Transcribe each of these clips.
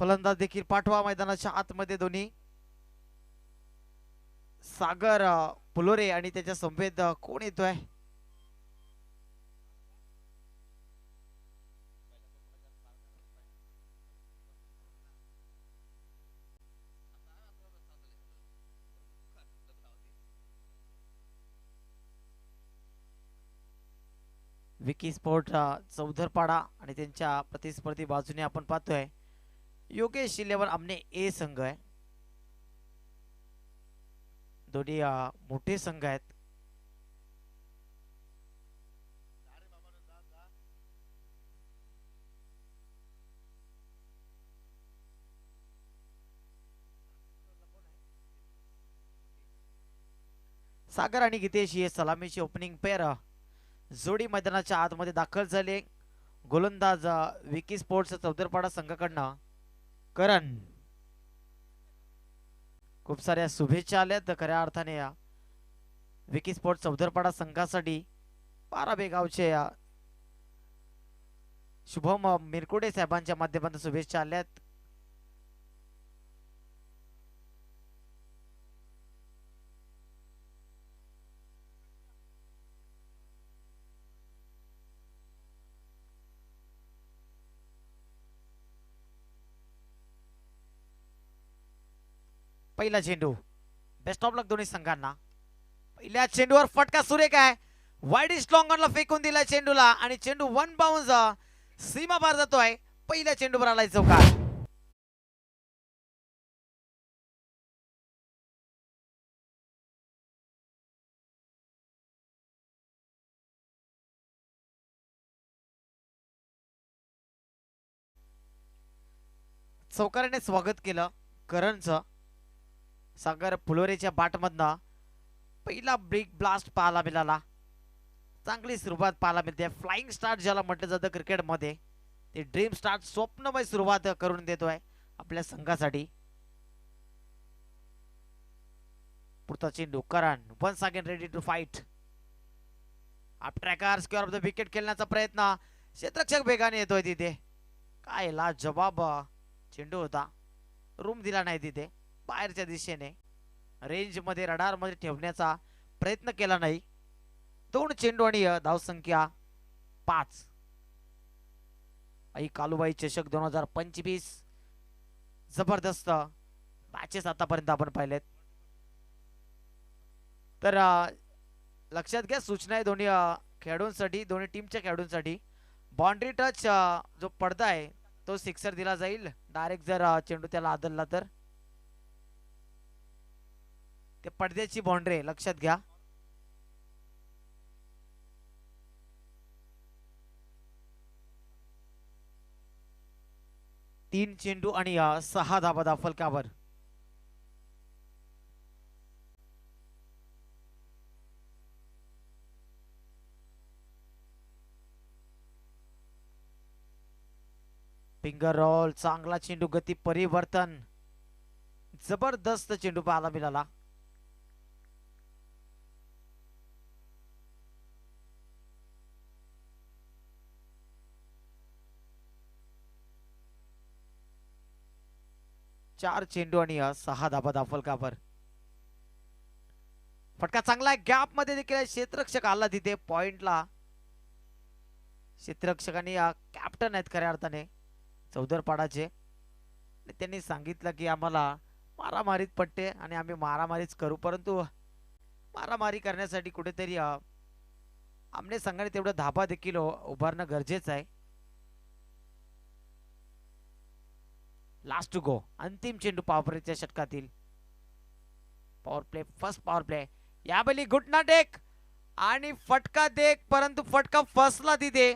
फलंदाज देखील पाठवा मैदानाच्या आतमध्ये दोन्ही. सागर पुलोरे आणि त्याच्या संवेद कोण येतोय? विकी स्पोर्ट चौधरपाडा आणि त्यांच्या प्रतिस्पर्धी बाजूने आपण पाहतोय योगेश 11 आमने ए संघ आहे. दोन्ही मोठे संघ आहेत. सागर आणि गीतेश ही सलामीची ओपनिंग पेअर जोडी मैदानाच्या आतमध्ये दाखल झाले. गोलंदाज विकी स्पोर्ट्स चौधरपाडा संघाकडनं करण. खूप साऱ्या शुभेच्छा आल्यात खऱ्या अर्थाने या विकी स्पोर्ट्स चौधरपाडा संघासाठी. बाराबे गावचे शुभम मिरकुडे साहेबांच्या माध्यमातून शुभेच्छा आल्यात. पहिला चेंडू, बेस्ट ऑफ लक दोन्ही संघांना. पहिल्या चेंडूवर फटका सुरेख आहे. वाईड स्ट्रॉंग ऑनला फेकून दिला चेंडूला आणि चेंडू वन बाउन्स सीमा पार जातोय. पहिल्या चेंडूवर आलाय चौकार. चौकाराने स्वागत केलं करणचं. सागर फुलोरेच्या बॅटमधनं पहिला ब्रिक ब्लास्ट पाहायला मिळाला. चांगली सुरुवात पाहायला मिळते. फ्लाइंग स्टार्ट ज्याला म्हटलं जातं क्रिकेटमध्ये, ते ड्रीम स्टार्ट स्वप्नमय सुरुवात करून देतोय आपल्या संघासाठी. पुढचा चेंडू Karan once again ready to fight. आप tracker square of the wicket खेळण्याचा प्रयत्न. क्षेत्ररक्षक वेगाने येतोय तिथे. काय लाजवाब चेंडू होता. रूम दिला नाही तिथे. बाहेरच्या दिशेने रेंज मध्ये रडार मध्ये ठेवण्याचा प्रयत्न केला नाही. 2 चेंडू आणि धावसंख्या 5. आई कालुबाई चषक 2025 जबरदस्त मॅचेस आतापर्यंत आपण पाहिलेत. तर लक्षात घ्या, सूचना आहे दोन्ही खेळाडूंसाठी, दोन्ही टीमच्या खेळाडूंसाठी. बाउंड्री टच जो पडदा आहे तो सिक्सर दिला जाईल. डायरेक्ट जर चेंडू त्याला आदलला तर ते पडद्याची बाउंड्री लक्षात घ्या. तीन चेंडू आणि 6 धाबा फलकावर. फिंगर रोल, चांगला चेंडू, गती परिवर्तन, जबरदस्त चेंडू पाहायला मिळाला. चार चेंडू आणि 6 धाबा फलकावर. फटका चांगला आहे. गॅप मध्ये देखील क्षेत्ररक्षक आला तिथे पॉइंटला. क्षेत्ररक्षकांनी कॅप्टन आहेत खऱ्या अर्थाने चौधरपाडाचे. त्यांनी सांगितलं की आम्हाला मारामारीत पट्टे आणि आम्ही मारामारीच करू, परंतु मारामारी करण्यासाठी कुठेतरी आमने संघाने तेवढा धाबा देखील उभारणं गरजेचं आहे. लास्ट टू गो, अंतिम चेंडू पॉवर प्लेच्या षटकातील. Power play, first power play. यावेळी घुटना टेक आणि फटका देख, परंतु फटका फसला तिथे.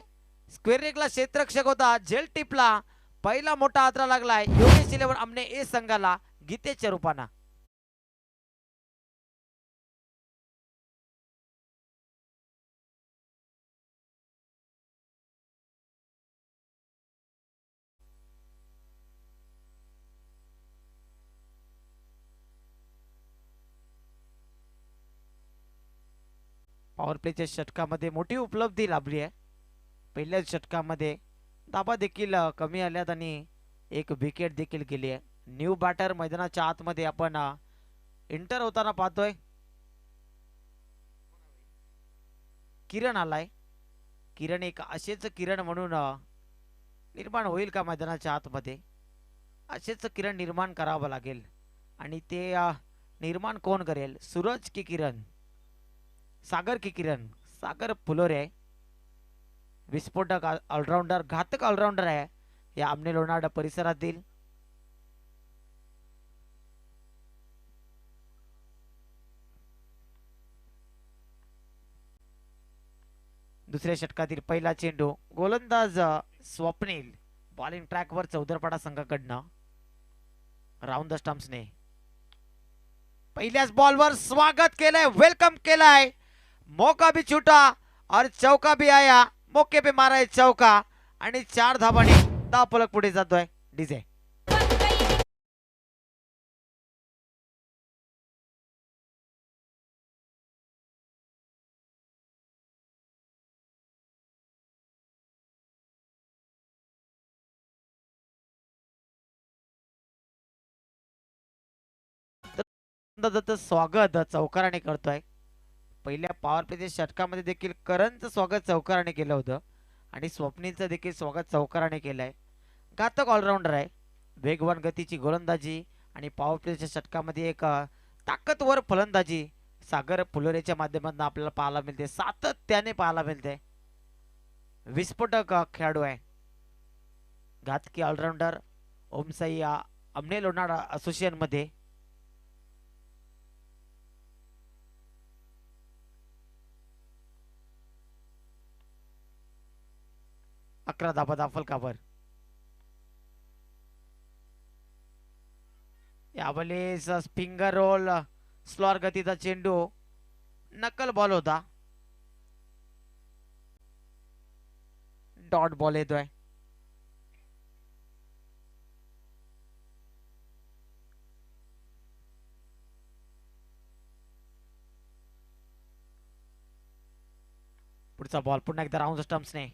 स्क्वेअर लेगला क्षेत्ररक्षक होता, झेल टिपला. पहिला मोठा हादरा लागलाय योगेश 11 आमने ए संघाला गीतेच्या रूपानं. पॉवर प्लेच्या षटकामध्ये मोठी उपलब्धी लाभली आहे. पहिल्याच षटकामध्ये धाबा देखील कमी आल्यात आणि एक विकेट देखील गेली आहे. न्यू बॅटर मैदानाच्या आतमध्ये आपण एंटर होताना पाहतोय. किरण आलाय. किरण एक असेच किरण म्हणून निर्माण होईल का मैदानाच्या आतमध्ये? असेच किरण निर्माण करावं लागेल. आणि ते निर्माण कोण करेल? सूरज की किरण? सागर की किरण? सागर फुलोरे आहे. विस्फोटक ऑलराऊंडर, घातक ऑलराऊंडर आहे या आमने लोणावळा परिसरातील. दुसऱ्या षटकातील पहिला चेंडू, गोलंदाज स्वप्नील, बॉलिंग ट्रॅकवर चौदरपाडा संघाकडनं राऊंड द स्टंप्सने पहिल्याच बॉलवर स्वागत केलंय, वेलकम केलाय. मौका भी छूटा और चौका भी आया. मौके पे मारा है चौका आणि 4 धाबाने धावफलक पुढे जातोय डीजे. स्वागत चौकाराने करतोय. पहिल्या पॉवर प्लेच्या षटकामध्ये देखील करणचं स्वागत चौकाराने केलं होतं आणि स्वप्नीलचं देखील स्वागत चौकाराने केलंय. घातक ऑलराऊंडर आहे. वेगवान गतीची गोलंदाजी आणि पॉवर प्लेच्या षटकामध्ये एक ताकदवर फलंदाजी सागर फुलोरेच्या माध्यमातून आपल्याला पाहायला मिळते, सातत्याने पाहायला मिळते. विस्फोटक खेळाडू आहे. घातकी ऑलराऊंडर ओमसाई अमने लोणावळा असोसिएशन मध्ये 11 धाबा धावफलकावर. यावेळेस फिंगर रोल स्लॉर गतीचा चेंडू, नकल बॉल होता. डॉट बॉल येतोय. पुढचा बॉल पुन्हा एकदा राऊंड स्टंप्सने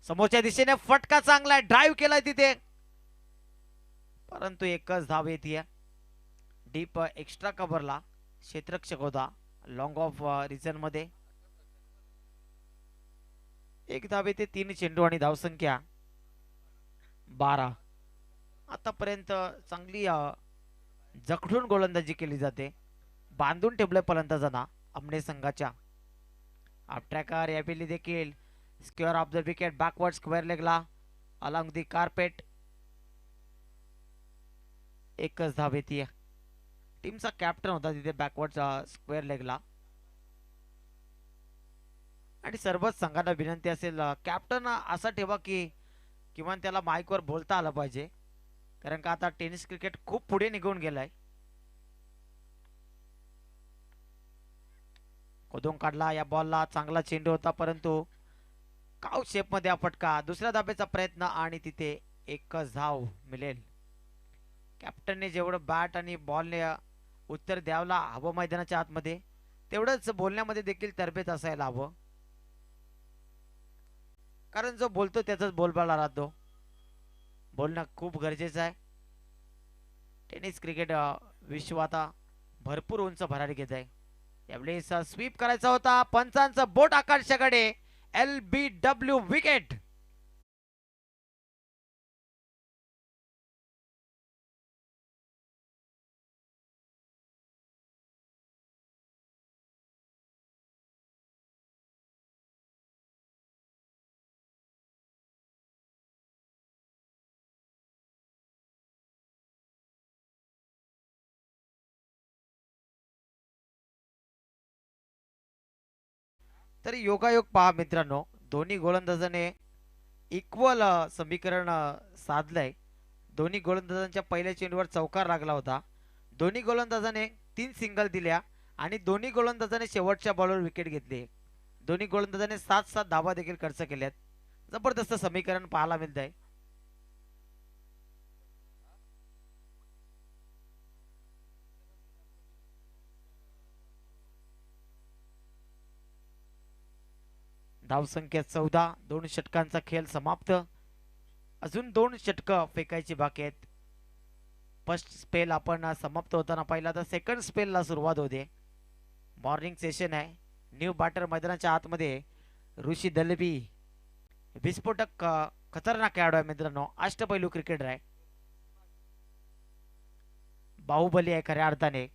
समोरच्या दिशेने फटका चांगला ड्राईव्ह केलाय तिथे, परंतु एकच धाव येते. डीप एक्स्ट्रा कव्हरला क्षेत्ररक्षक होता. लॉंग ऑफ रिजन मध्ये एक धाव येते. 3 चेंडू आणि धावसंख्या 12. आतापर्यंत चांगली जखडून गोलंदाजी केली जाते, बांधून ठेवले फलंदाजांना आमने संघाच्या. ट्रॅकर यावेळी देखील square of the wicket backward square लेगला अलॉंग दी कार्पेट. एकच धाव येते. टीमचा कॅप्टन होता तिथे बॅकवर्ड स्क्वेअर लेगला. आणि सर्वच संघांना विनंती असेल, कॅप्टन असा ठेवा की किमान त्याला माईकवर बोलता आलं पाहिजे, कारण का आता टेनिस क्रिकेट खूप पुढे निघून गेलाय. खोदून काढला या बॉलला, चांगला चेंडू होता परंतु काउ शेप मध्ये फटका. दुसऱ्या धाब्याचा प्रयत्न आणि तिथे एकच धाव मिळेल. कॅप्टनने जेवढं बॅट आणि बॉलने उत्तर द्यायला हवं मैदानाच्या आतमध्ये, तेवढंच बोलण्यामध्ये देखील तरबेज असायला हवं, कारण जो बोलतो त्याचाच बोलबाला राहतो. बोलणं खूप गरजेचं आहे. टेनिस क्रिकेट विश्व आता भरपूर उंच भरारी घेत आहे. यावेळेस स्वीप करायचा होता, पंचांचा बोट आकाशाकडे. LBW wicket. तरी योगायोग पहा मित्रांनो, दोन्ही गोलंदाजाने इक्वल समीकरण साधलंय. दोन्ही गोलंदाजांच्या पहिल्या चेंडूवर चौकार लागला होता. दोन्ही गोलंदाजाने 3 सिंगल दिल्या आणि दोन्ही गोलंदाजाने शेवटच्या बॉलवर विकेट घेतली. दोन्ही गोलंदाजाने 7-7 धावा देखील खर्च केल्यात. जबरदस्त समीकरण पाहायला मिळत आहे. धावसंख्या 14. 2 षटकांचा खेळ समाप्त. अजून 2 षटकं फेकायची बाकी आहेत. फर्स्ट स्पेल आपण समाप्त होताना पाहिला तर सेकंड स्पेलला सुरुवात होते. मॉर्निंग सेशन आहे. न्यू बाटर मैदानाच्या आतमध्ये ऋषी दलबी विस्फोटक खतरनाक खेळाडू आहे मित्रांनो. अष्टपैलू क्रिकेटर आहे. बाहुबली आहे खऱ्या अर्थाने.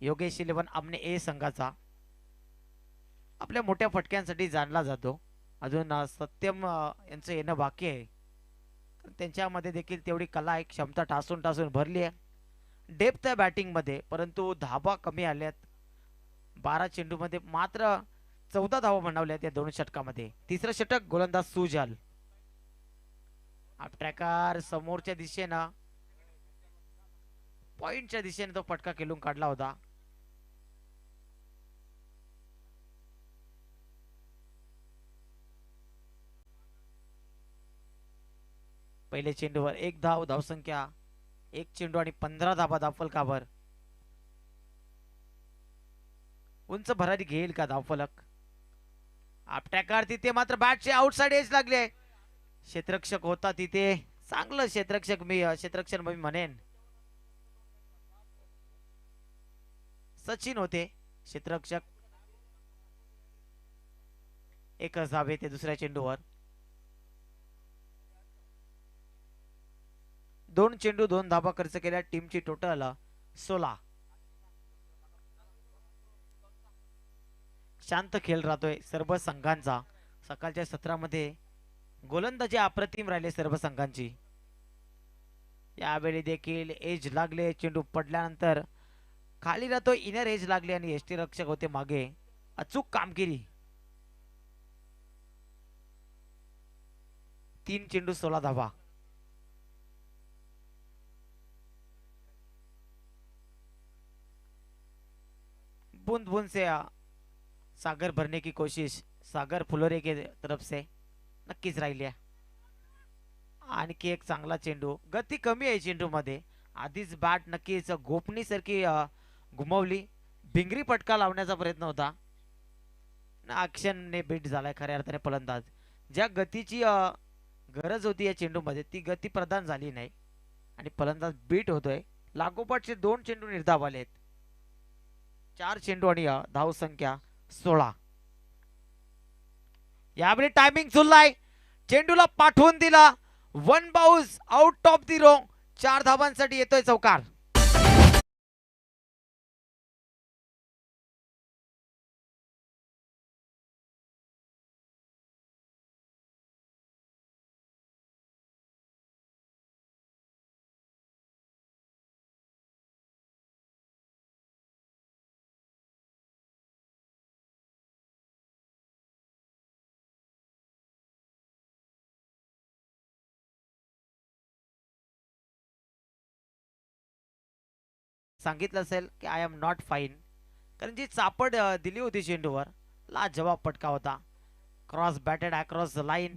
योगेश 11 आमने ए संघाचा आपल्या मोठ्या फटक्यांसाठी जाणला जातो. अजून सत्यम यांचं येणं बाकी आहे. त्यांच्यामध्ये देखील तेवढी कला आहे, क्षमता ठासून ठासून भरली आहे. डेप्थ आहे बॅटिंगमध्ये, परंतु धाबा कमी आल्यात. 12 चेंडूमध्ये मात्र 14 धावा बनवल्यात या 2 षटकामध्ये. तिसरं षटक गोलंदाज सुजाल. ट्रॅकर समोरच्या दिशेनं पॉइंटच्या दिशेने तो फटका खेळून काढला होता. पहिले चेंडूवर 1 धाव, धावसंख्या 1 चेंडू आणि 15 धाबा धावफलकावर. उंच भरारी घेईल का धावफलक? आपट्याकार तिथे मात्र बॅटचे आउटसाइड एज लागले. क्षेत्ररक्षक होता तिथे, चांगलं क्षेत्ररक्षण मी म्हणेन. सचिन होते क्षेत्ररक्षक. एकच धाव येते दुसऱ्या चेंडूवर. 2 चेंडू 2 धाबा खर्च केल्या. टीमची टोटल 16. शांत खेळ राहतोय सर्व संघांचा. सकाळच्या सत्रामध्ये गोलंदाजी अप्रतिम राहिले सर्व संघांची. यावेळी देखील एज लागले. चेंडू पडल्यानंतर खाली राहतो, इनर एज लागले आणि यष्टी रक्षक होते मागे. अचूक कामगिरी. 3 चेंडू 16 धावा. बूंद बूंद से सागर भरने की कोशिश सागर फुलोरे के तरफ से नक्कीच राहिली आहे. आणखी एक चांगला चेंडू. गती कमी आहे चेंडू मध्ये. आधीच बॅट नक्कीच गोपनी सारखी घुमवली. भिंगरी फटका लावण्याचा प्रयत्न होता. अक्षरने बीट झालाय खऱ्या अर्थाने फलंदाज. ज्या गतीची गरज होती या चेंडू मध्ये ती गती प्रदान झाली नाही आणि फलंदाज बीट होतोय. लागोपाठचे 2 चेंडू निर्धाव आले आहेत. 4 चेंडू आणि धाव संख्या 16. यावेळी टायमिंग झुललाय. चेंडूला पाठवून दिला. 1 bounce out of the row. 4 धावांसाठी येतोय चौकार. सांगितलं असेल की आय एम नॉट फाईन, कारण जी चापड दिली होती चेंडूवर लाजवाब फटका होता. Cross batted across the line.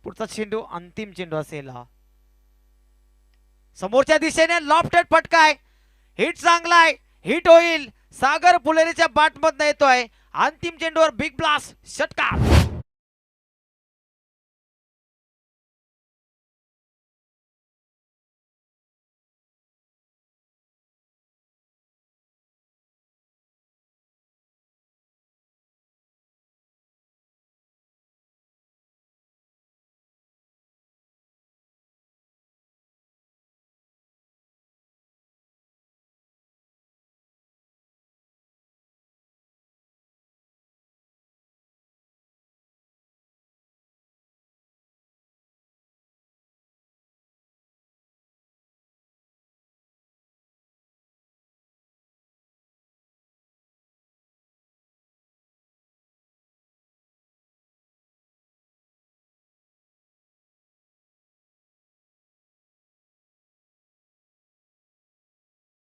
पुढचा चेंडू अंतिम चेंडू असेल हा. समोरच्या दिशेने लॉफ्टेड फटका आहे. हिट चांगला आहे. हिट होईल. सागर फुलेरीच्या बॅटमधनं येतोय. अंतिम चेंडूवर बिग ब्लास्ट षटकार.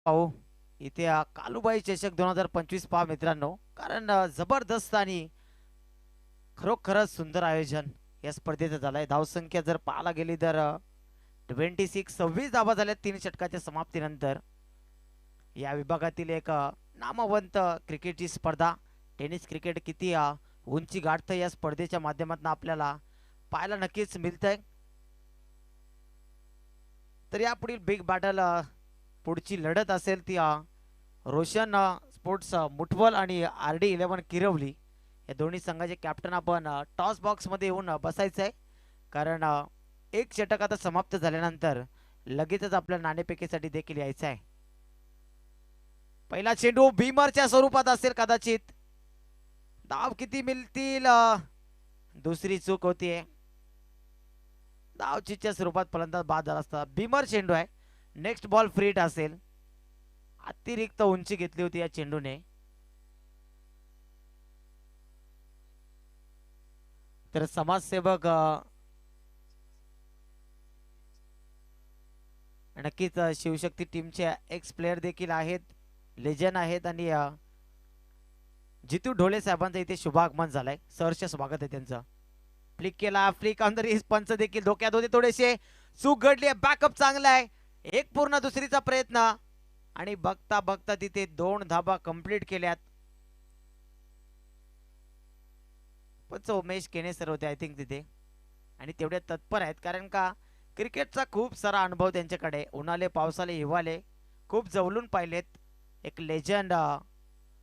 पाहू इथे कालूबाई चषक 2025 पहा मित्रांनो. कारण जबरदस्त आणि खरोखरच सुंदर आयोजन. या स्पर्धेचा झालाय. धावसंख्या जर पाहायला गेली तर 26 धावा झाल्या 3 षटकाच्या समाप्तीनंतर. या विभागातील एक नामवंत क्रिकेटची स्पर्धा, टेनिस क्रिकेट किती उंची गाठतं या स्पर्धेच्या माध्यमातून आपल्याला पाहायला नक्कीच मिळतंय. तर यापुढील बिग बॅटल पुढची लढत असेल ती रोशन स्पोर्ट्स मुठवल आणि RD11 किरवली या दोन्ही संघाचे कॅप्टन आपण टॉस बॉक्स मध्ये येऊन बसायचं आहे. कारण एक षटक आता समाप्त झाल्यानंतर लगेचच आपल्या नाणेफेकीसाठी देखील यायचं आहे. पहिला चेंडू बीमरच्या स्वरूपात असेल कदाचित. धाव किती मिळतील? दुसरी चूक होतीये. धावचीच्या स्वरूपात फलंदाज बाद झाला असता. बीमर चेंडू आहे. नेक्स्ट बॉल फ्री हिट असेल. अतिरिक्त उंची घेतली होती या चेंडूने. तर समाजसेवक नक्कीच शिवशक्ती टीमचे एक्स प्लेयर देखील आहेत, लेजंड आहेत आणि जितू ढोले साहेबांचं इथे शुभागमन झालंय. सहर्ष स्वागत आहे त्यांचं. फ्लिक केला, फ्लिक ऑन द रिस्ट. पंच देखील धोक्यात होते थोडेसे. चूक घडली आहे. बॅकअप चांगला आहे. एक पूर्ण दुसरीचा प्रयत्न आणि बघता बघता तिथे 2 धाबा कंप्लीट केल्यात. पंच उमेश केने सर होते आय थिंक तिथे आणि तेवढे तत्पर आहेत कारण का क्रिकेटचा खूप सारा अनुभव त्यांच्याकडे. उन्हाळे पावसाळे हिवाळे खूप जवळून पाहिलेत. एक लेजंड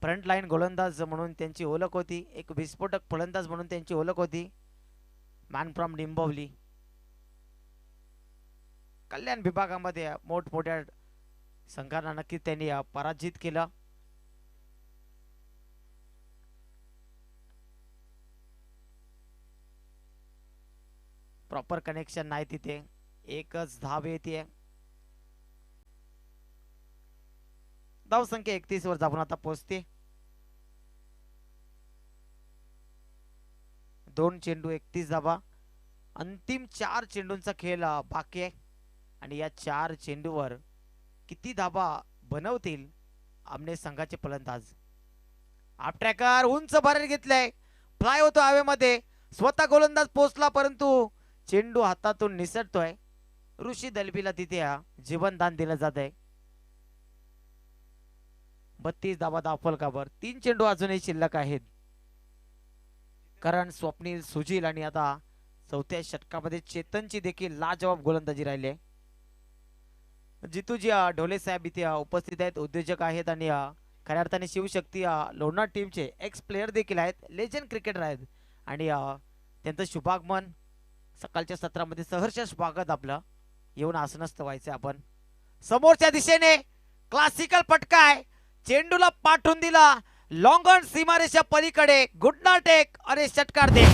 फ्रंट लाईन गोलंदाज म्हणून त्यांची ओळख होती. एक विस्फोटक फलंदाज म्हणून त्यांची ओळख होती. Man from निंबवली. कल्याण विभागामध्ये मोठमोठ्या संघांना नक्की त्यांनी पराजित केलं. प्रॉपर कनेक्शन नाही तिथे. एकच धाव येते. धाव संख्या 31 वर जाऊन आता पोहोचते. 2 चेंडू 31 धावा. अंतिम 4 चेंडूंचा खेळ बाकी आहे आणि या 4 चेंडूवर किती धावा बनवतील आमने संघाचे फलंदाज. आप ट्रॅकर उंच बाहेर घेतलाय. फ्लाय होतो हवेमध्ये. स्वतः गोलंदाज पोहोचला परंतु चेंडू हातातून निसटतोय. ऋषी दलबीला तिथे जीवनदान दिलं जात आहे. 32 धावा फलकावर. 3 चेंडू अजूनही शिल्लक आहेत. कारण स्वप्नील, सुजील आणि आता चौथ्या षटकामध्ये चेतनची देखील लाजवाब गोलंदाजी राहिली आहे. जितूजी ढोले साहेब इथे उपस्थित आहेत, उद्योजक आहेत आणि खऱ्या अर्थाने शिवशक्ती लोणार टीमचे एक्स प्लेयर देखील आहेत, लेजंड क्रिकेटर आहेत आणि त्यांचं शुभागमन सकाळच्या सत्रामध्ये सहर्ष स्वागत आपलं. येऊन आसनस्थ व्हायचं आपण. समोरच्या दिशेने क्लासिकल फटका आहे. चेंडूला पाठवून दिला लॉंग ऑन सीमारेषा पलीकडे. गुड नाईट एक अरे षटकार दे.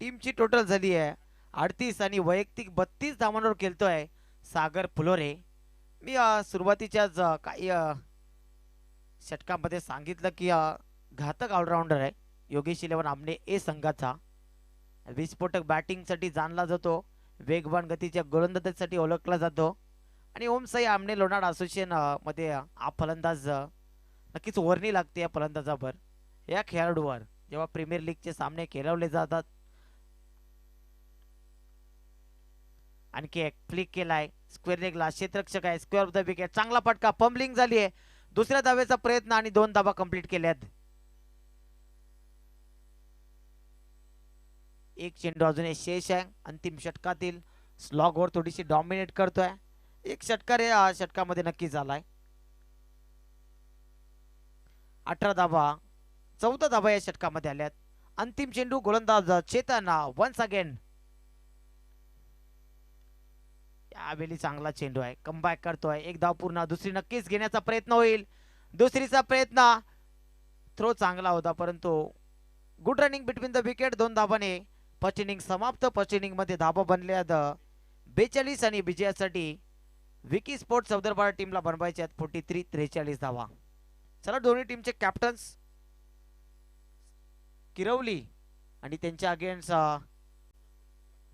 टीमची टोटल झाली आहे 38 आणि वैयक्तिक 32 धावांवर खेळतोय सागर फुलोरे. मी सुरुवातीच्याच काही षटकामध्ये सांगितलं की घातक ऑलराऊंडर आहे योगेश 11 आमने ए संघाचा. विस्फोटक बॅटिंगसाठी जाणला जातो, वेगवान गतीच्या गोलंदाजीसाठी ओळखला जातो आणि ओमसाई आमने लोणार असोसिएशन मध्ये हा फलंदाज नक्कीच वर्णी लागते या फलंदाजावर. या खेळाडूवर जेव्हा प्रीमियर लीगचे सामने खेळवले जातात. आणखी एक फ्लिक केलाय. स्क्वेअर लेगला क्षेत्ररक्षक आहे. Square of the wicket. चांगला फटका. फंबलिंग झाली आहे. दुसऱ्या धावेचा प्रयत्न आणि 2 धावा कंप्लीट केल्यात. एक चेंडू अजून शेष आहे. अंतिम षटकातील स्लॉगवर थोडीशी डॉमिनेट करतोय. एक षटकार या षटकामध्ये नक्की झालाय. 18 धावा 14 धावा या षटकामध्ये आल्यात. अंतिम चेंडू गोलंदाज चेतन वन्स अगेन. यावेळी चांगला चेंडू आहे. कमबॅक करतोय. एक धाव पूर्ण. दुसरी नक्कीच घेण्याचा प्रयत्न होईल. दुसरीचा प्रयत्न. थ्रो चांगला होता परंतु good running between the wicket. 2 धावाने फर्स्ट इनिंग समाप्त. फर्स्ट इनिंग मध्ये धावा बनल्या 42 आणि विजयासाठी विकी स्पोर्ट चौदरपाडा टीमला बनवायचे आहेत 43-43 धावा. चला दोन्ही टीमचे कॅप्टन्स किरवली आणि त्यांच्या अगेन्स्ट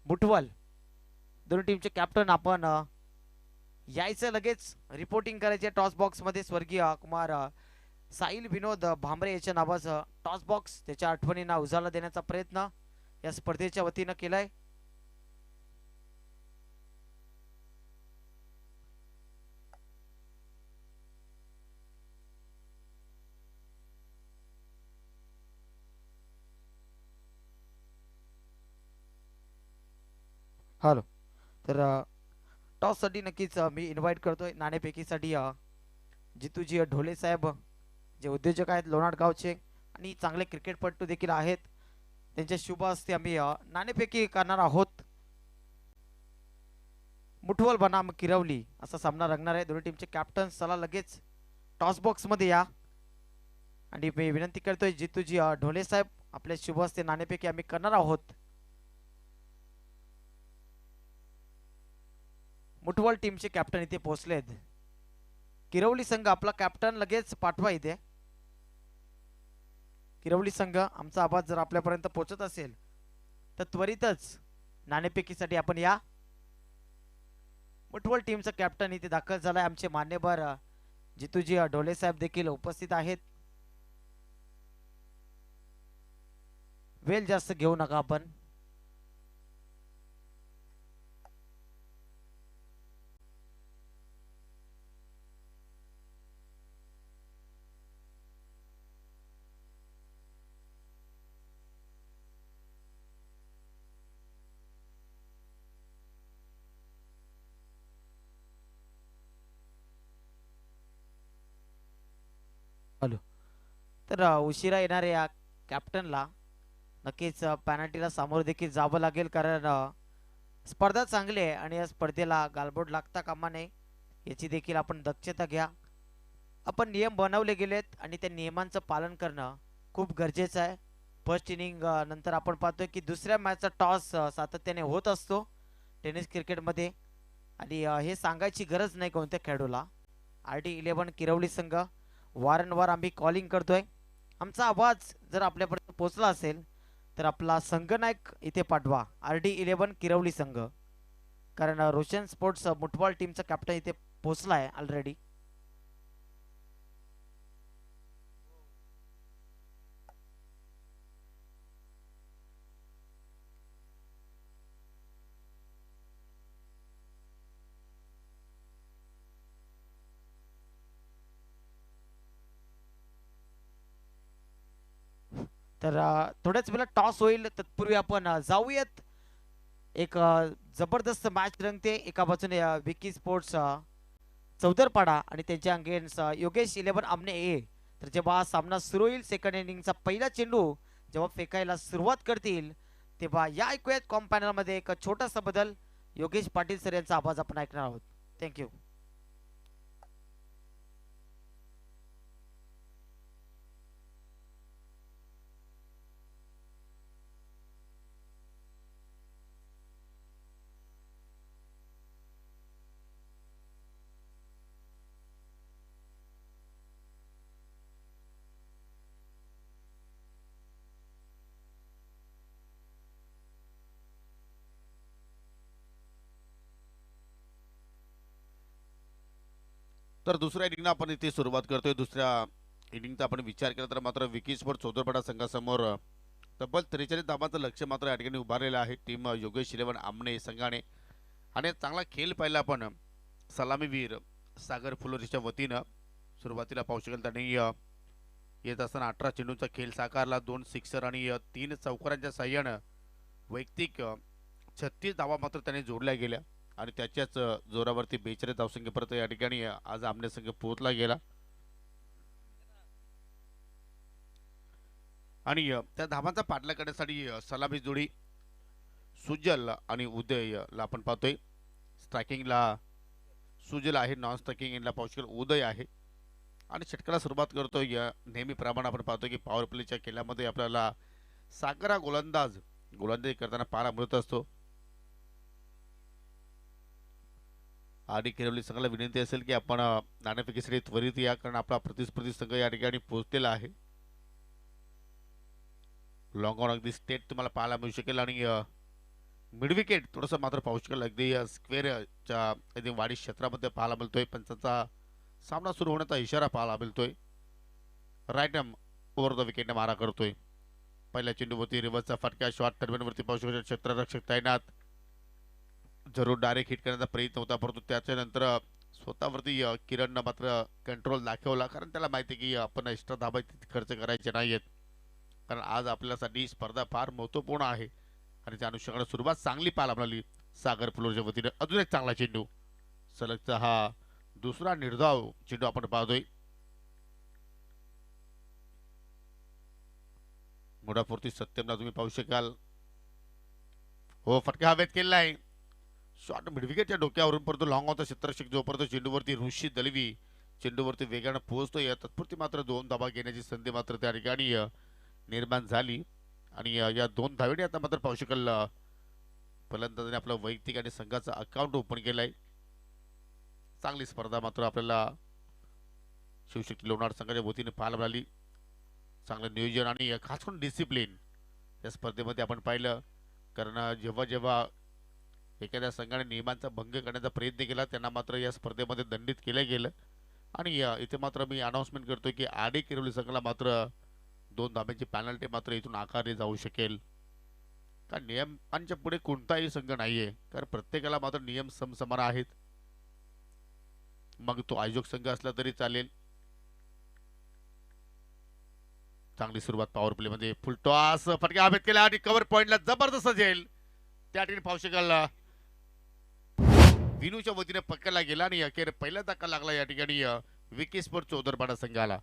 मुठवल दोन्ही टीमचे कॅप्टन आपण यायचं लगेच रिपोर्टिंग करायचे टॉस बॉक्स मध्ये. स्वर्गीय कुमार साहिल विनोद भांबरे याच्या नावाचं टॉस बॉक्स त्याच्या आठवणींना उजाळा देण्याचा प्रयत्न या स्पर्धेच्या वतीनं केलाय. हॅलो, तर टॉस साठी नक्कीच मी इन्व्हाइट करतोय नाणेफेकीसाठी जितूजी ढोले साहेब जे उद्योजक आहेत लोणार गावचे आणि चांगले क्रिकेटपटू देखील आहेत. त्यांच्या शुभ हस्ते आम्ही नाणेफेकी करणार आहोत. मुठवल बनाम किरवली असा सामना रंगणार आहे. दोन्ही टीमचे कॅप्टन चला लगेच टॉस बॉक्स मध्ये या आणि मी विनंती करतोय जितूजी ढोले साहेब आपल्या शुभ हस्ते नाणेफेकी आम्ही करणार आहोत. मुठवल टीमचे कॅप्टन इथे पोहोचलेत. किरवली संघ आपला कॅप्टन लगेच पाठवा इथे. किरवली संघ आमचा आवाज जर आपल्यापर्यंत पोहोचत असेल तर त्वरितच नाणेफेकीसाठी आपण या. मुठवल टीमचा कॅप्टन इथे दाखल झालाय. आमचे मान्यवर जितूजी ढोले साहेब देखील उपस्थित आहेत. वेळ जास्त घेऊ नका आपण. हॅलो, तर उशिरा येणाऱ्या कॅप्टनला नक्कीच पेनल्टीला सामोरं देखील जावं लागेल, कारण स्पर्धा चांगली आहे आणि या स्पर्धेला गालबोट लागता कामा नये याची देखील आपण दक्षता घ्या. आपण नियम बनवले गेलेत आणि त्या नियमांचं पालन करणं खूप गरजेचं आहे. फर्स्ट इनिंग नंतर आपण पाहतोय की दुसऱ्या मॅचचा टॉस सातत्याने होत असतो टेनिस क्रिकेटमध्ये आणि हे सांगायची गरज नाही कोणत्या खेळाडूला. RD11 किरवली संघ वारंवार आम्ही कॉलिंग करतोय. आमचा आवाज जर आपल्यापर्यंत पोहोचला असेल तर आपला संघनायक इथे पाठवा RD11 किरवली संघ, कारण रोशन स्पोर्ट्स मुठवाल टीमचा कॅप्टन इथे पोहोचला आहे ऑलरेडी. तर थोड्याच वेळा टॉस होईल, तत्पूर्वी आपण जाऊयात. एक जबरदस्त मॅच रंगते. एका बाजूने विकी स्पोर्ट्स चौदरपाडा आणि त्यांच्या अगेन्स्ट योगेश 11 आमने ए. तर जेव्हा हा सामना सुरू होईल, सेकंड इनिंगचा पहिला चेंडू जेव्हा फेकायला सुरुवात करतील तेव्हा या ऐकूयात कॉम पॅनलमध्ये एक छोटासा बदल. योगेश पाटील सर यांचा आवाज आपण ऐकणार आहोत. थँक्यू. तर दुसऱ्या इनिंगला आपण इथे सुरुवात करतोय. दुसऱ्या इनिंगचा आपण विचार केला तर मात्र विकी स्पोर्ट चौदरपाडा संघासमोर तब्बल 43 धावांचं लक्ष्य मात्र या ठिकाणी उभारलेलं आहे टीम योगेश 11 आमने संघाने. आणि चांगला खेळ पाहिला आपण सलामीवीर सागर फुलोरीच्या वतीनं. सुरुवातीला पाहू शकेल त्यांनी येत असताना 18 चेंडूंचा खेळ साकारला, 2 सिक्सर आणि 3 चौकारांच्या साह्यानं वैयक्तिक 36 धावा मात्र त्याने जोडल्या गेल्या आणि त्याच्याच जोरावरती 42 धावसंख्या परत या ठिकाणी आज आमने संघ पोहोचला गेला. आणि त्या धावांचा पाठला करण्यासाठी सलामी जोडी सुजल आणि उदयला आपण पाहतोय. स्ट्रायकिंगला सुजल आहे, नॉन स्ट्रायकिंग एंडला पाहू शकेल उदय आहे. आणि षटकाला सुरुवात करतोय नेहमीप्रमाणे आपण पाहतो की पॉवर प्लेच्या खेळामध्ये आपल्याला सागरा गोलंदाजी करताना पाहायला मिळत असतो. आणि किरवली संघाला विनंती असेल की आपण नाणेफेकीसाठी त्वरित या, कारण आपला प्रतिस्पर्धी संघ या ठिकाणी पोहोचलेला आहे. लॉंग ऑन अगदी स्टेट तुम्हाला पाहायला मिळू शकेल आणि मिड विकेट थोडंसं मात्र पाहू शकेल. अगदी स्क्वेअरच्या अगदी वाडी क्षेत्रामध्ये पाहायला मिळतोय. पंचांचा सामना सुरू होण्याचा इशारा पाहायला मिळतोय. राईट ओव्हर द विकेटने मारा करतोय. पहिल्या चेंडूवरती रिव्हर्सचा फटका शॉट टर्मिनवरती पाहू शकतो. क्षेत्ररक्षक तैनात, जरूर डायरेक्ट हिट करण्याचा प्रयत्न होता, परंतु त्याच्यानंतर स्वतःवरती किरणनं मात्र कंट्रोल दाखवला, कारण त्याला माहिती आहे की आपण एक्स्ट्रा धाबा खर्च करायचे नाहीयेत, कारण आज आपल्यासाठी स्पर्धा फार महत्त्वपूर्ण आहे. आणि त्या अनुषंगाने सुरुवात चांगली पाहायला मिळाली सागर फ्लोरच्या वतीने. अजून एक चांगला चेंडू, सलगचा हा दुसरा निर्धाव चेंडू आपण पाहतोय. मुडापूर्ती सत्यमला तुम्ही पाहू शकाल. हो, फटका हवेत केलेला आहे. शॉट मिडविकेटच्या डोक्यावरून, परंतु लॉंग ऑन द क्षेत्ररक्षक जोपर्यंत चेंडूवरती ऋषी दलवी चेंडूवरती वेगानं पोहोचतोय, तत्पुरती मात्र 2 धाबा घेण्याची संधी मात्र त्या ठिकाणी निर्माण झाली. आणि या 2 धावेने आता मात्र पाहू शकाल फलंदाजाने आपलं वैयक्तिक आणि संघाचं अकाउंट ओपन केलंय. चांगली स्पर्धा मात्र आपल्याला शिवशक्ती लोणार संघाच्या वतीने पाहायला मिळाली. चांगलं नियोजन आणि खास करून डिसिप्लिन या स्पर्धेमध्ये आपण पाहिलं, कारण जेव्हा जेव्हा एखाद्या संघाने नियमांचा भंग करण्याचा प्रयत्न केला त्यांना मात्र या स्पर्धेमध्ये दंडित केलं गेलं. आणि इथे मात्र मी अनाउन्समेंट करतोय की आडे किरवली संघाला मात्र 2 धाब्यांची पॅनल्टी मात्र इथून आकारली जाऊ शकेल, कारण नियमांच्या पुढे कोणताही संघ नाहीये, कारण प्रत्येकाला मात्र नियम समसमान आहेत. मग तो आयोजक संघ असला तरी चालेल. चांगली सुरुवात पॉवर प्ले मध्ये, फुल टॉस फटका हवेत केला आणि कव्हर पॉइंटला जबरदस्त झेल त्या ठिकाणी पाहू शकाल विनूच्या वतीने पकडला गेला आणि अखेर पहिला धक्का लागला या ठिकाणी विकी स्पोर्ट चौदरपाडा संघाला.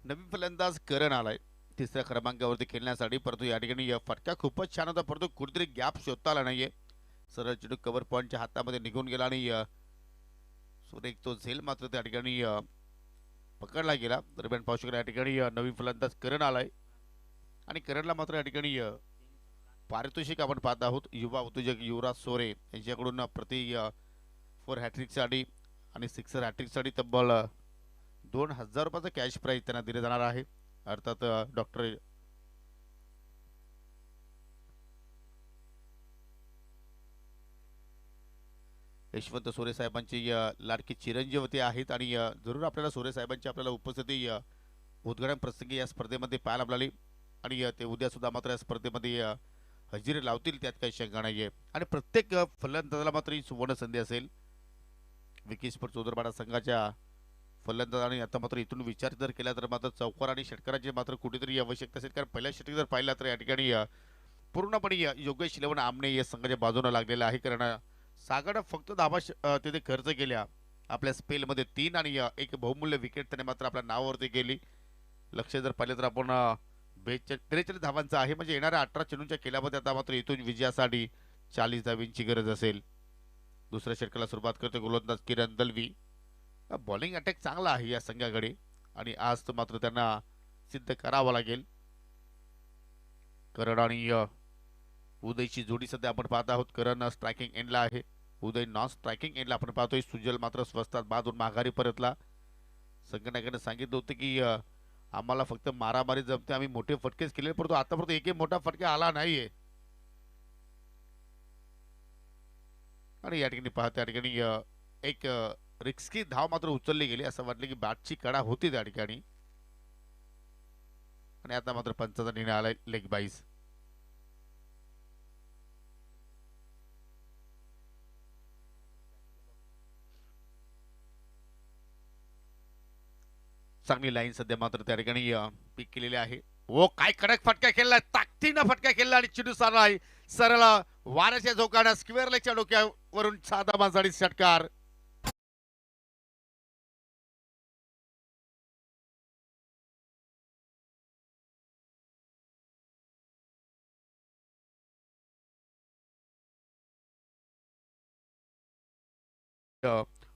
नवीन फलंदाज करण आलाय तिसऱ्या क्रमांकावरती खेळण्यासाठी, परंतु या ठिकाणी फटका खूपच छान होता, परंतु कुठेतरी गॅप शोधता आला नाहीये. सरळ चेंडू कव्हर पॉईंटच्या हातामध्ये निघून गेला आणि सुरेख तो झेल मात्र त्या ठिकाणी पकडला गेला. दरम्यान पाहू शकता या ठिकाणी नवीन फलंदाज करण आलाय आणि करणला मात्र या ठिकाणी पारितोषिक आपण पाहत आहोत. युवा उद्योजक युवराज सोरे यांच्याकडून प्रति 4 हॅट्रिकसाठी आणि 6 हॅट्रिकसाठी तब्बल 2000 रुपयाचं कॅश प्राईज त्यांना दिले जाणार आहे. अर्थात डॉक्टर यशवंत सोरे साहेबांची लाडकी चिरंजीवती आहेत आणि जरूर आपल्याला सोरे साहेबांची आपल्याला उपस्थिती उद्घाटन प्रसंगी या स्पर्धेमध्ये पाहायला मिळाली आणि ते उद्या सुद्धा मात्र या स्पर्धेमध्ये हजेरी लावतील त्यात काही शंका नाहीये. आणि प्रत्येक फलंदाजाला मात्र ही सुवर्ण संधी असेल. विकी स्पोर्ट चौदरपाडा संघाच्या फलंदाजांनी आता मात्र इथून विचार जर केला तर मात्र चौकार आणि षटकाराची मात्र कुठेतरी आवश्यकता असेल, कारण पहिल्या षटक जर पाहिला तर या ठिकाणी पूर्णपणे योगेश इलेवन आमने या संघाच्या बाजूने लागलेला आहे, कारण सागरनं फक्त धाबा तिथे खर्च केल्या आपल्या स्पेलमध्ये 3 आणि एक बहुमूल्य विकेट त्याने मात्र आपल्या नावावरती केली. लक्ष जर पाहिलं तर आपण 43 धावांचा आहे, म्हणजे येणाऱ्या 18 चेंडूंच्या खेळामध्ये आता मात्र इथून विजयासाठी 40 धावींची गरज असेल. दुसऱ्या षटकाला सुरुवात करते गोलंदाज किरण दलवी. बॉलिंग अटॅक चांगला आहे या संघाकडे आणि आज तर मात्र त्यांना सिद्ध करावं लागेल. करण आणि उदयची जोडी सध्या आपण पाहत आहोत. करण स्ट्रायकिंग एंडला आहे, उदय नॉन स्ट्रायकिंग एंडला आपण पाहतोय. सुजल मात्र स्वस्तात बाजून माघारी परतला. संघटनाकडे सांगितलं होतं की आम्हाला फक्त मारामारी जमते, आम्ही मोठे फटकेच केले, परंतु आतापर्यंत एकही मोठा फटका आला नाहीये. आणि या ठिकाणी पाहता या ठिकाणी एक रिस्की धाव मात्र उचलली गेली, असं वाटलं की बॅटची कडा होती त्या ठिकाणी. आणि आता मात्र पंचाचा निर्णय आलाय लेग बाईस. चांगली लाईन सध्या मात्र त्या ठिकाणी पिक केलेली आहे. ओ काय कडक फटका खेळलाय, ताकदीनं फटका खेळला आणि चेंडू सारलाय सरळ वाऱ्याच्या झोकाने स्क्वेअर लेगच्या डोक्यावरून साधा मांजाडी षटकार.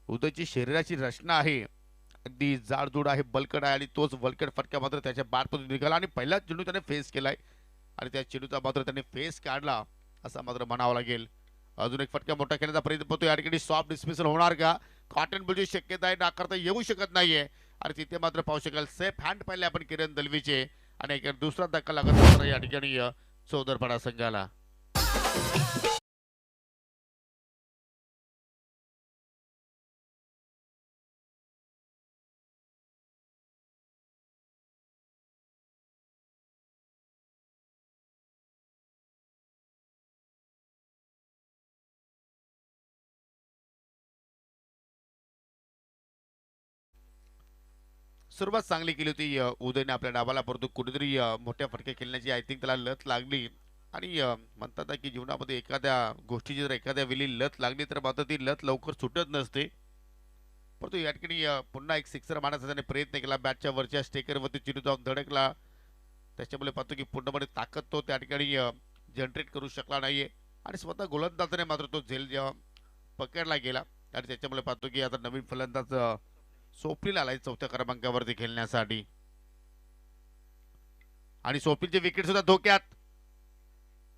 उदयची शरीराची रचना आहे अगदी जाडजूड आहे, बलकट आहे आणि तोच बलकट फटका मात्र त्याच्या बाटमधून निघाला आणि पहिलाच चेंडू त्याने फेस केलाय आणि त्या चेंडूचा मात्र त्याने फेस काढला असा मात्र म्हणावं लागेल. अजून एक फटका मोठा खेळण्याचा प्रयत्न होतो. या ठिकाणी सॉफ्ट डिस्मिसल होणार का? कॉटन बॉलची शक्यता आहे, नाकारता येऊ शकत नाहीये आणि तिथे मात्र पाहू शकाल सेफ हँड पाहिले आपण किरण दलवीचे आणि एक दुसरा धक्का लागत असताना या ठिकाणी चौदरपाडा संघाला. सुरुवात चांगली केली होती उदयने आपल्या डावाला, परंतु कुठेतरी मोठ्या फटके खेळण्याची आय थिंक त्याला लत लागली आणि म्हणतात ना की जीवनामध्ये एखाद्या गोष्टीची जर एखाद्या वेळी लत लागली तर मात्र ती लत लवकर सुटत नसते. परंतु या ठिकाणी पुन्हा एक सिक्सर मारण्याचा त्याने प्रयत्न केला, बॅटच्या वरच्या स्टेकरवरती चेंडू जाऊन धडकला. त्याच्यामुळे पाहतो की पूर्णपणे ताकद तो त्या ठिकाणी जनरेट करू शकला नाहीये आणि स्वतः गोलंदाजाने मात्र तो झेल जेव्हा पकडला गेला आणि त्याच्यामुळे पाहतो की आता नवीन फलंदाज सोपलीला आलाय चौथ्या क्रमांकावरती खेळण्यासाठी आणि सोपलीचे विकेट सुद्धा धोक्यात.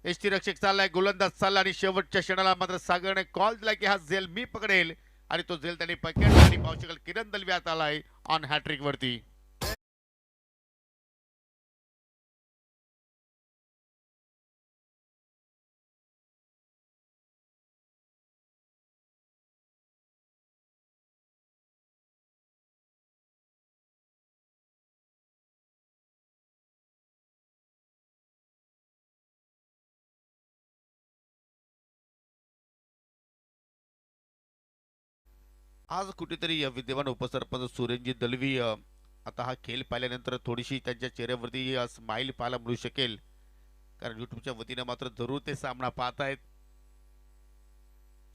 एसटी रक्षक चाललाय, गोलंदाज चालला आणि शेवटच्या क्षणाला मात्र सागरने कॉल दिला की हा झेल मी पकडेल आणि तो झेल त्यांनी पकडला आणि पाहू शकाल किरण दलवी आता आलाय ऑन हॅट्रिक वरती. आज कुठेतरी विद्यमान उपसरपंच सुरेंजी दलवी आता हा खेळ पाहिल्यानंतर थोडीशी त्यांच्या चेहऱ्यावरती स्माइल पाहायला मिळू शकेल, कारण युट्यूबच्या वतीने मात्र जरूर ते सामना पाहतायत.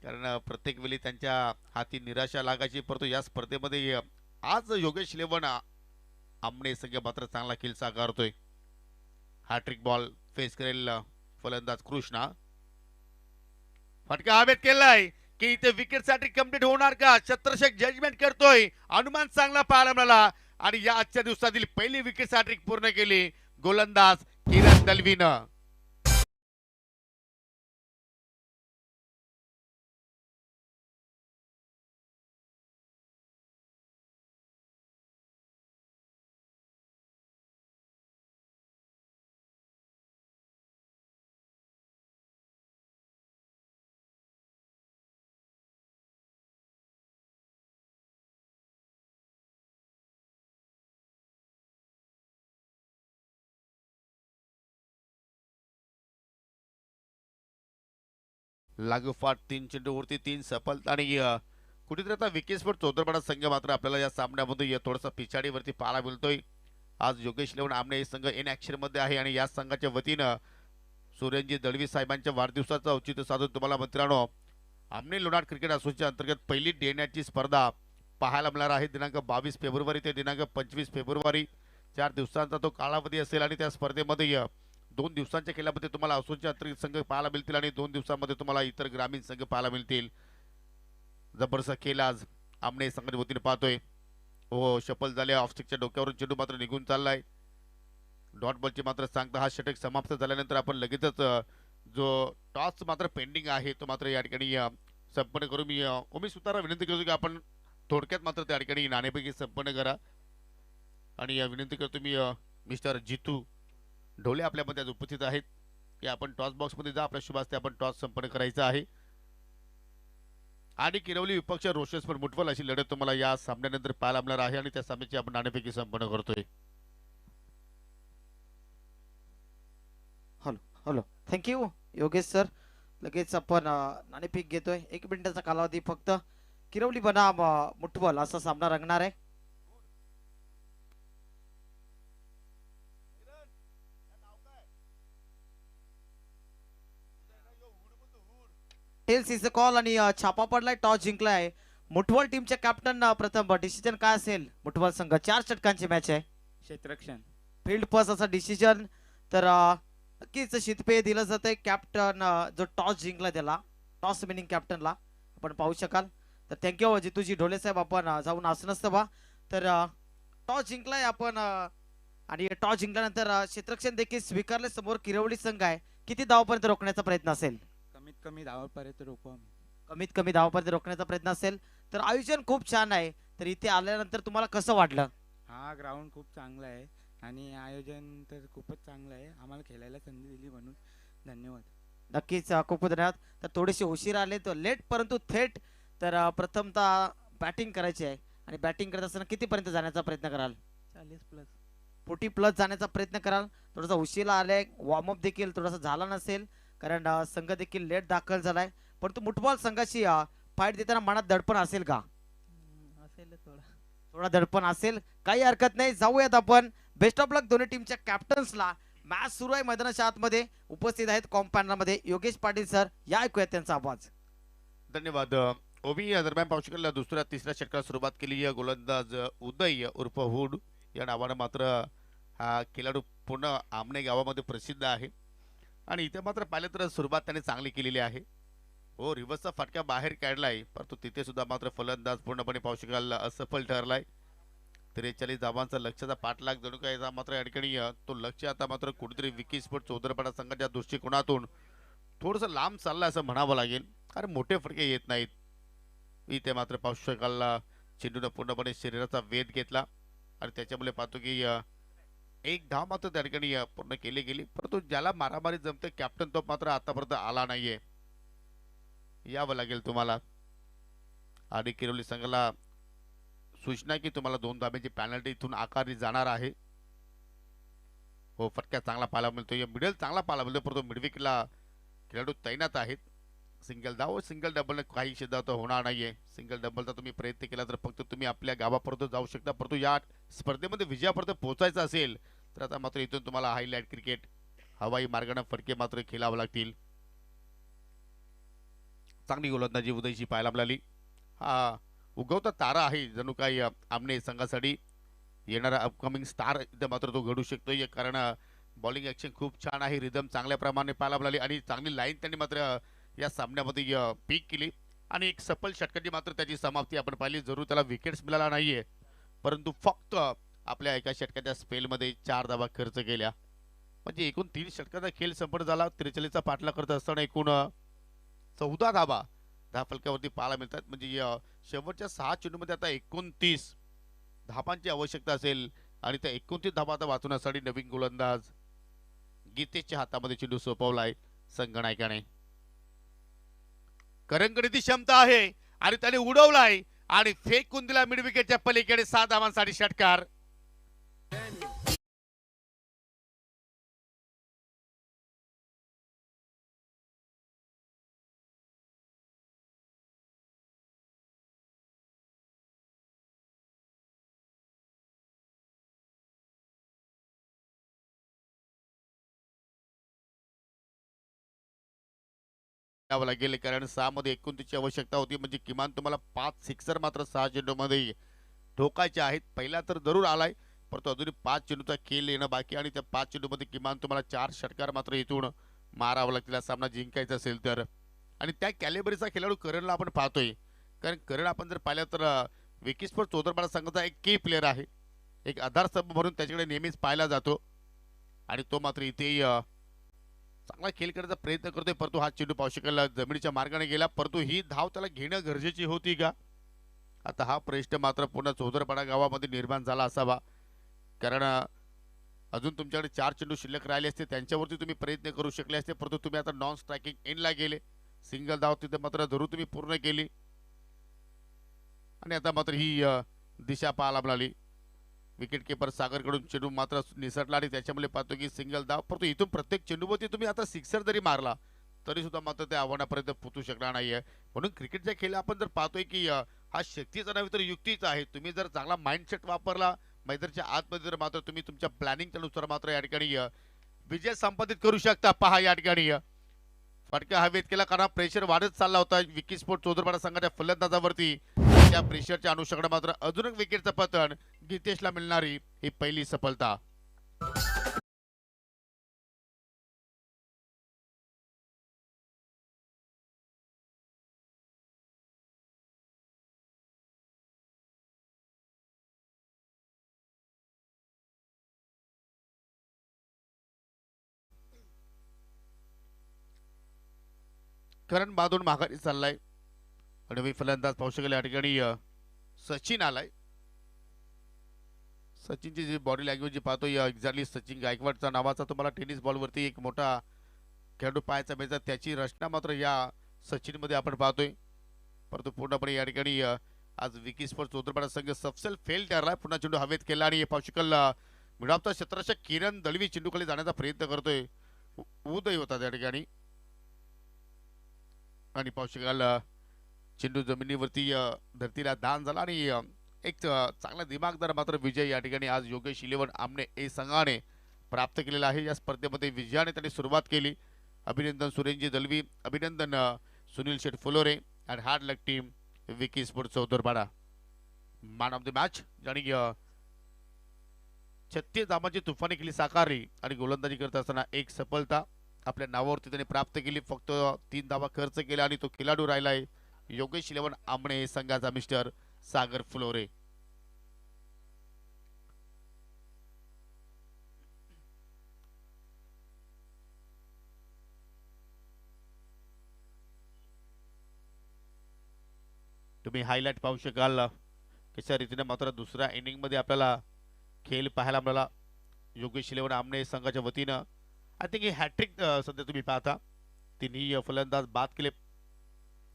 कारण प्रत्येक वेळी त्यांच्या हाती निराशा लागायची, परंतु या स्पर्धेमध्ये आज योगेश लेवन आमने संघ मात्र चांगला खेळ साकारतोय. हॅट्रिक बॉल फेस करेल फलंदाज कृष्णा. फटका हवेत केलाय की इथे विकेट साठी कम्प्लीट होणार का? छत्रशक जजमेंट करतोय, अनुमान चांगला पाहायला मिळाला आणि या आजच्या दिवसातील पहिली विकेट साठी पूर्ण केली गोलंदाज किरण दलवीनं. लागोपाठ 3 चेंडूवरती 3 सफलता आणि कुठेतरी आता विकेट्सवर चौदरपाडा संघ मात्र आपल्याला या सामन्यामध्ये थोडासा पिछाडीवरती पाहायला मिळतोय. आज योगेश लेवन आमने हे संघ इन ऍक्शन मध्ये आहे आणि या संघाच्या वतीनं सुरेंजी दळवी साहेबांच्या वाढदिवसाचं औचित्य साधून तुम्हाला मित्रांनो आमने लोणार क्रिकेट असोसिएशन अंतर्गत पहिली डे नाईटची स्पर्धा पाहायला मिळणार आहे. दिनांक 22 फेब्रुवारी ते दिनांक 25 फेब्रुवारी 4 दिवसांचा तो कालावधी असेल आणि त्या स्पर्धेमध्ये 2 दिवसांच्या खेळामध्ये तुम्हाला असोसिएशन अंतर्गत संघ पाहायला मिळतील आणि 2 दिवसांमध्ये तुम्हाला इतर ग्रामीण संघ पाहायला मिळतील. जबरदस्त खेळ आज आमने संघाच्या वतीने पाहतोय. हो शफल झाले, ऑफस्टिकच्या डोक्यावरून चेंडू मात्र निघून चाललाय. डॉट बॉलची मात्र सांगता हा षटक समाप्त झाल्यानंतर आपण लगेचच जो टॉस मात्र पेंडिंग आहे तो मात्र या ठिकाणी संपन्न करू. मी उमेश सुतारा विनंती करतो की आपण थोडक्यात मात्र त्या ठिकाणी नाणेपैकी संपन्न करा आणि विनंती करतो मी मिस्टर जितू ढोले आपल्यामध्ये आज उपस्थित आहेत की आपण टॉस बॉक्स मध्ये जा, आपल्या शुभ हस्ते आपण टॉस संपन्न करायचा आहे आणि किरवली विपक्ष रोशेश्वर मुठवल अशी लढत तुम्हाला या सामन्यानंतर पाहायला मिळणार आहे आणि त्या सामन्याची आपण नाणेपैकी संपन्न करतोय. Hello hello, thank you Yogesh sir. लगेच आपण नाणेफेक घेतोय. 1 मिनिटाचा कालावधी फक्त. किरवली बनाम मुठवल असा सामना रंगणार आहे. टेल्स इज द कॉल आणि छापा पडलाय, टॉस जिंकलाय मुठवल टीमचे कॅप्टन. प्रथम डिसिजन काय असेल? मुठवल संघ 4 षटकांची मॅच आहे, क्षेत्ररक्षण. फील्ड फर्स्ट असा डिसिजन. तर नक्कीच शितपे दिलं जातंय कॅप्टन जो टॉस जिंकला त्याला, टॉस विनिंग कॅप्टनला आपण पाहू शकाल. तर थँक्यू जितूजी ढोले साहेब, आपण जाऊन असं नसतं बा. तर टॉस जिंकलाय आपण आणि टॉस जिंकल्यानंतर क्षेत्ररक्षण देखील स्वीकारले. समोर किरवली संघ आहे, किती धावापर्यंत रोखण्याचा प्रयत्न असेल? कमीत कमी धावापर्यंत रोखू आम्ही. कमीत कमी धावापर्यंत रोखण्याचा प्रयत्न असेल. तर आयोजन खूप छान आहे. तर इथे आल्यानंतर तुम्हाला कसं वाटलं? हा ग्राउंड खूप चांगला आहे आणि आयोजन तर खूपच चांगलं आहे. आम्हाला खेळायला संधी दिली म्हणून धन्यवाद. नक्कीच खूप खूप धन्यवाद. तर थोडेसे उशीर आले तर लेट परंतु थेट. तर प्रथमतः बॅटिंग करायची आहे आणि बॅटिंग करत असताना कितीपर्यंत जाण्याचा प्रयत्न कराल? 40+ 40+ जाण्याचा प्रयत्न कराल. थोडासा उशिरा आलाय, वॉर्मअप देखील थोडासा झाला नसेल कारण संघ देखील लेट दाखल झालाय. परंतु मुठबॉल संघाशी फाईट देताना मनात दडपण असेल का? असेल थोडा. थोडा दडपण असेल, काही हरकत नाही. जाऊयात आपण. बेस्ट ऑफ लक दोन्ही टीमच्या कॅप्टन्सला. मॅच सुरू आहे, मैदानाच्या आतमध्ये उपस्थित आहेत कॉम्पॅनर मध्ये योगेश पाटील सर. या ऐकूयात त्यांचा आवाज. धन्यवाद. ओबी या दरम्यान पाहू शकाल दुसऱ्या तिसऱ्या षटकाला सुरुवात केली. गोलंदाज उदय उर्फ हुड या नावानं मात्र हा खेळाडू पूर्ण आमने गावामध्ये प्रसिद्ध आहे आणि इथे मात्र पाहिलं तर सुरुवात त्याने चांगली केलेली आहे. हो, रिव्हर्सचा फटका बाहेर काढलाय, परंतु तिथे सुद्धा मात्र फलंदाज पूर्णपणे पाहू शकाल असफल ठरलाय. 43 धावांचा लक्ष्याचा पाठलाग जणू काय मात्र या ठिकाणी तो लक्ष आता मात्र कुठेतरी विकी स्पोर्ट चौधरपाडा संघाच्या दृष्टिकोनातून थोडंसं लांब चाललंय असं म्हणावं लागेल, कारण मोठे फटके येत नाहीत. इथे मात्र पाहू शकाल चेंडूनं पूर्णपणे शरीराचा वेध घेतला आणि त्याच्यामुळे पाहतो की एक धाव मात्र त्या ठिकाणी पूर्ण केली गेली, परंतु ज्याला मारामारी जमते कॅप्टन तो मात्र आतापर्यंत आला नाहीये. यावं लागेल तुम्हाला. आणि किरोली संघाला सूचना की तुम्हाला 2 धाब्यांची पॅनल्टी इथून आकारली जाणार आहे. हो, फटका चांगला पाहायला मिळतो, मिडल चांगला पाहायला मिळतो, परंतु मिडविकेटला खेळाडू तैनात आहेत. सिंगल धाव सिंगल डबल काही सिद्धांत होणार नाहीये. सिंगल डबलचा तुम्ही प्रयत्न केला तर फक्त तुम्ही आपल्या गावापर्यंत जाऊ शकता, परंतु या स्पर्धेमध्ये विजयापर्यंत पोहोचायचं असेल तर आता मात्र इथून तुम्हाला हायलाइट क्रिकेट हवाई मार्गाने फटके मात्र खेळावे लागतील. चांगली गोलंदाजी उदयची पाहायला मिळाली. हा उगवता तारा आहे जणू काही आमने संघासाठी येणारा अपकमिंग स्टार इथं मात्र तो घडू शकतोय, कारण बॉलिंग ॲक्शन खूप छान आहे, रिदम चांगल्या प्रमाणे पाहायला मिळाली आणि चांगली लाईन त्यांनी मात्र या सामन्यामध्ये पीक केली आणि एक सफल षटकाची मात्र त्याची समाप्ती आपण पाहिली. जरूर त्याला विकेट्स मिळाला नाहीये, परंतु फक्त आपल्या एका षटकाच्या स्पेलमध्ये 4 धावा खर्च केल्या, म्हणजे एकूण 3 षटकाचा खेळ संपन्न झाला. 43चा पाठलाग करत असताना एकूण 14 धावा धावफलकावरती पाहायला मिळतात. म्हणजे शेवटच्या 6 चेंडूमध्ये आता 29 धावांची आवश्यकता असेल आणि त्या 29 धावा आता वाचवण्यासाठी नवीन गोलंदाज गीतेशच्या हातामध्ये चेंडू सोपवलाय संघनायकाने. करंगडीची क्षमता आहे आणि त्याने उडवलाय आणि फेकून दिला मिड विकेटच्या पलीकडे. 7 धावांसाठी षटकार. द्यावं लागेल, कारण 6 मध्ये 29 ची आवश्यकता होती, म्हणजे किमान तुम्हाला 5 सिक्सर मात्र 6 चेंडूमध्ये ठोकायचे आहेत. पहिला तर जरूर आलाय, परंतु अजूनही 5 चेंडूचा खेळ येणं बाकी आणि त्या 5 चेंडूमध्ये किमान तुम्हाला 4 षटकार मात्र इथून मारावं लागतील सामना जिंकायचा असेल तर. आणि त्या कॅलिबरीचा खेळाडू करणला आपण पाहतोय, कारण करण आपण जर पाहिलं तर विकी स्पोर्ट चौधरपाडा संघाचा एक की प्लेअर आहे, एक आधारस्तंभ म्हणून त्याच्याकडे नेहमीच पाहिला जातो आणि तो मात्र इथे चांगला खेळ करण्याचा प्रयत्न करतोय, परंतु हा चेंडू पाहू शकाल जमिनीच्या मार्गाने गेला, परंतु ही धाव त्याला घेणं गरजेची होती का? आता हा प्रश्न मात्र पुन्हा चौधरपाडा गावामध्ये निर्माण झाला असावा, कारण अजून तुमच्याकडे 4 चेंडू शिल्लक राहिले असते, त्यांच्यावरती तुम्ही प्रयत्न करू शकले असते, परंतु तुम्ही आता नॉन स्ट्रायकिंग एंडला गेले. सिंगल धाव तिथे मात्र जरूर तुम्ही पूर्ण केली आणि आता मात्र ही दिशा पाहायला मिळाली. विकेट किपर सागरकडून चेंडू मात्र निसटला आणि त्याच्यामुळे पाहतो की सिंगल धाव, परंतु इथून प्रत्येक चेंडूवरती तुम्ही आता सिक्सर जरी मारला तरी सुद्धा मात्र त्या आव्हानापर्यंत पोहोचू शकणार नाहीये. म्हणून क्रिकेटच्या खेळ आपण जर पाहतोय की हा शक्तीचा नव्हे तर युक्तीचा आहे. तुम्ही जर चांगला माइंडसेट वापरला मैदानाच्या आतमध्ये तर मात्र तुम्ही तुमच्या प्लॅनिंगच्या नुसार मात्र या ठिकाणी विजय संपादित करू शकता. पहा या ठिकाणी फटका हवेत केला कारण प्रेशर वाढत चालला होता विकी स्पोर्ट चौदरपाडा संघाच्या फलंदाजावरती. त्या प्रेशरच्या अनुषंगाने मात्र अजून एक विकेटचं पतन, गीतेशला मिळणारी ही पहिली सफलता. करण बादून माघारी चाललाय आणि मी फलंदाज पाहू शकेल या ठिकाणी सचिन आलाय. सचिनची जी बॉडी लँग्वेज जी पाहतो एक्झॅक्टली सचिन गायकवाडचा नावाचा तुम्हाला टेनिस बॉलवरती एक मोठा खेळाडू पाहायचा मिळतात, त्याची रचना मात्र या सचिनमध्ये आपण पाहतोय. परंतु पूर्णपणे या ठिकाणी आज विकी स्पोर्ट चौदरपाडा संघ सपसेल फेल ठरलाय. पुन्हा चेंडू हवेत केला आणि पाहू शकाल मिडावता क्षेत्ररक्षक किरण दळवी चेंडूखाली जाण्याचा प्रयत्न करतोय. उदय होता त्या ठिकाणी आणि पाहू शकाल चेंडू जमिनीवरती धरतीला दान झाला आणि एक चांगला दिमागदार मात्र विजय या ठिकाणी आज योगेश 11 आमने ए संघाने प्राप्त केलेला आहे. या स्पर्धेमध्ये विजयाने त्यांनी सुरुवात केली. अभिनंदन सुरेंजी दलवी, अभिनंदन सुनील शेठ फुलोरे आणि hard luck team Vicky sport Chaudarpada. Man of the match आणि 36 धावांची तुफानी केली साकारली आणि गोलंदाजी करत असताना एक सफलता आपल्या नावावरती त्यांनी प्राप्त केली. फक्त 3 धावा खर्च केला आणि तो खेळाडू राहिलाय योगेश 11 आमणे संघाचा मिस्टर सागर फुलोरे. तुम्ही हायलाइट पाहू शकाल कशा रीतीने मात्र दुसऱ्या इनिंग मध्ये आपल्याला खेळ पाहायला मिळाला योगेश 11 आमणे संघाच्या वतीनं. आय थिंक ही हॅट्रिक सध्या तुम्ही पाहता. तिन्ही फलंदाज बाद केले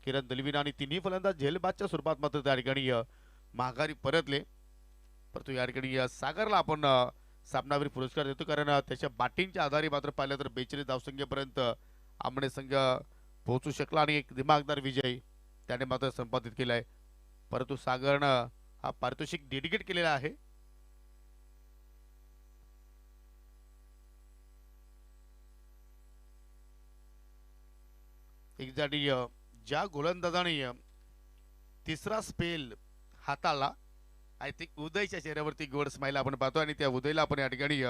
किरण दलवीन आणि तिन्ही फलंदाज झेलबादच्या स्वरूपात मात्र त्या ठिकाणी माघारी परतले. परंतु या ठिकाणी सागरला आपण सामनावीर पुरस्कार देतो कारण त्याच्या बॅटिंगच्या आधारे मात्र पाहिलं तर 42 धावसंख्येपर्यंत आमणे संघ पोहोचू शकला आणि एक दिमागदार विजय त्याने मात्र संपादित केला आहे. परंतु सागरनं हा पारितोषिक डेडिकेट केलेला आहे. एक्झॅक्टली ज्या गोलंदाजाने तिसरा स्पेल हाताळला आय थिंक उदयच्या चेहऱ्यावरती गोड स्माईल आपण पाहतो आणि त्या उदयला आपण या ठिकाणी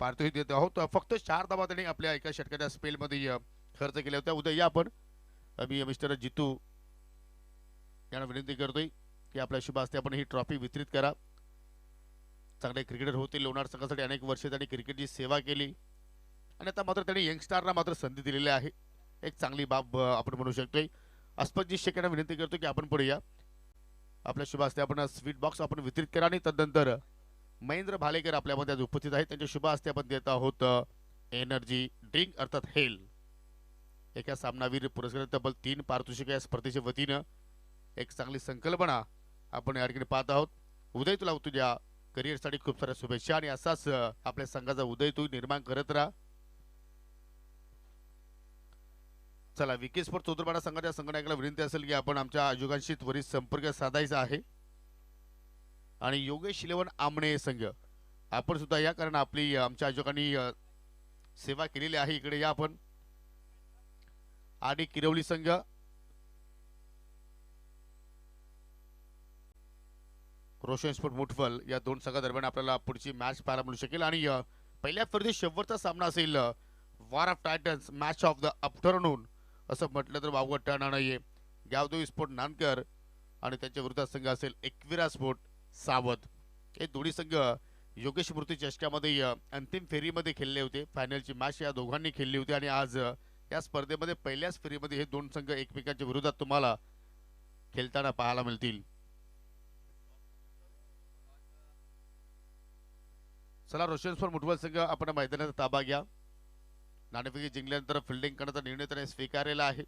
पारितोषिक देत आहोत. फक्त 4 धावा त्याने आपल्या एका षटकाच्या स्पेलमध्ये खर्च केल्या होत्या. उदय या आपण मी मिस्टर जितू यांना विनंती करतोय की आपल्या शुभ हस्ते आपण ही ट्रॉफी वितरित करा. चांगले क्रिकेटर होते, लोणार संघासाठी अनेक वर्षे त्यांनी क्रिकेटची सेवा केली आणि आता मात्र त्यांनी यंगस्टारना मात्र संधी दिलेली आहे. एक चांगली बाब आपण म्हणू शकतोय. अस्पतजी शेख यांना विनंती करतो की आपण पुढे या. आपल्या शुभ हस्ते आपण स्वीट बॉक्स आपण वितरित करा आणि तदनंतर महेंद्र भालेकर आपल्यामध्ये आज उपस्थित आहेत. त्यांच्या शुभ हस्ते आपण देत आहोत एनर्जी ड्रिंक अर्थात हेल. एका सामनावीर पुरस्कार तब्बल 3 पारितोषिक या स्पर्धेच्या वतीनं एक चांगली संकल्पना आपण या ठिकाणी पाहत आहोत. उदय तुला तुझ्या करिअरसाठी खूप साऱ्या शुभेच्छा आणि असाच आपल्या संघाचा उदय तू निर्माण करत राहा. चला विकी स्पोर्ट चौदरपाडा संघाच्या संघनायकाला विनंती असेल की आपण आमच्या आयोजकांशी त्वरित संपर्क साधायचा आहे आणि योगेश 11 आमणे संघ आपण सुद्धा या कारण आपली आमच्या आयोजकांनी सेवा केलेली आहे. इकडे या आपण आणि किरवली संघ रोशन स्पोर्ट मुठफल या 2 संघादरम्यान आपल्याला पुढची मॅच पाहायला मिळू शकेल आणि पहिल्या स्पर्धेत शेवटचा सामना असेल war of Titans match of the afternoon असं म्हटलं तर वावगं ठरणार नाहीये. गावदेवी स्पोर्ट नानकर आणि त्यांच्या विरुद्ध संघ असेल एकविरा स्पोर्ट सावध. हे दोन्ही संघ योगेश मूर्ती चषकामध्ये अंतिम फेरीमध्ये खेळले होते. फायनलची मॅच या दोघांनी खेळली होती आणि आज या स्पर्धेमध्ये पहिल्याच फेरीमध्ये हे 2 संघ एकमेकांच्या विरोधात तुम्हाला खेळताना पाहायला मिळतील. चला रोशन स्पोर्ट मुठवल संघ आपण मैदानाचा ताबा घ्या. नाणेफेकी जिंकल्यानंतर फिल्डिंग करण्याचा निर्णय त्याने स्वीकारलेला आहे.